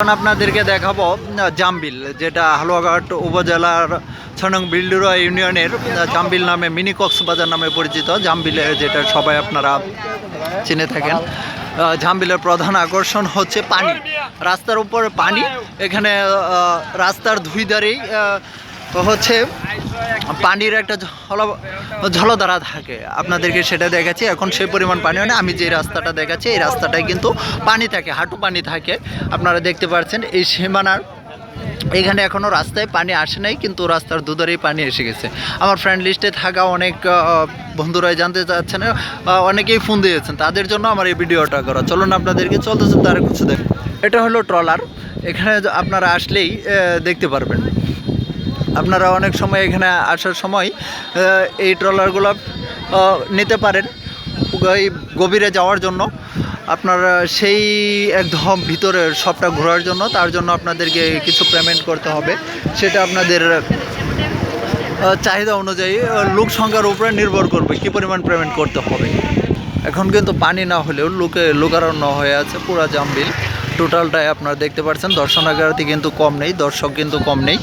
এখন আপনাদেরকে দেখাবো জামবিল, যেটা হালুয়াঘাট উপজেলার ৬ নং বিল্ডুরা ইউনিয়নের জামবিল নামে মিনি কক্সবাজার নামে পরিচিত। জামবিলে যেটা সবাই আপনারা চিনে থাকেন। জামবিলের প্রধান আকর্ষণ হচ্ছে পানি, রাস্তার উপরে পানি। এখানে রাস্তার দুই ধারেই হচ্ছে পানির একটা জলধারা থাকে। আপনাদেরকে সেটা দেখাচ্ছি। এখন সেই পরিমাণ পানি হয় না। আমি যে রাস্তাটা দেখাচ্ছি এই রাস্তাটায় কিন্তু পানি থাকে, হাঁটু পানি থাকে। আপনারা দেখতে পাচ্ছেন এই সীমানার এখানে এখনও রাস্তায় পানি আসে নাই, কিন্তু রাস্তার দুধারেই পানি এসে গেছে। আমার ফ্রেন্ড লিস্টে থাকা অনেক বন্ধুরাই জানতে চাচ্ছেন, অনেকেই ফোন দিয়েছেন, তাদের জন্য আমার এই ভিডিওটা করা। চলুন আপনাদেরকে চলতে চলতে আর কিছু দেখ। এটা হলো ট্রলার। এখানে আপনারা আসলেই দেখতে পারবেন। আপনারা অনেক সময় এখানে আসার সময় এই ট্রলারগুলো নিতে পারেন এই গভীরে যাওয়ার জন্য। আপনারা সেই একদম ভিতরে সবটা ঘোরার জন্য, তার জন্য আপনাদেরকে কিছু পেমেন্ট করতে হবে। সেটা আপনাদের চাহিদা অনুযায়ী লোক সংখ্যার উপরে নির্ভর করবে কী পরিমাণ পেমেন্ট করতে হবে। এখন কিন্তু পানি না হলেও লোকারণ্য হয়ে আছে পুরা জামবিল টোটালটাই। আপনারা দেখতে পাচ্ছেন দর্শনার্থী কিন্তু কম নেই, দর্শক কিন্তু কম নেই।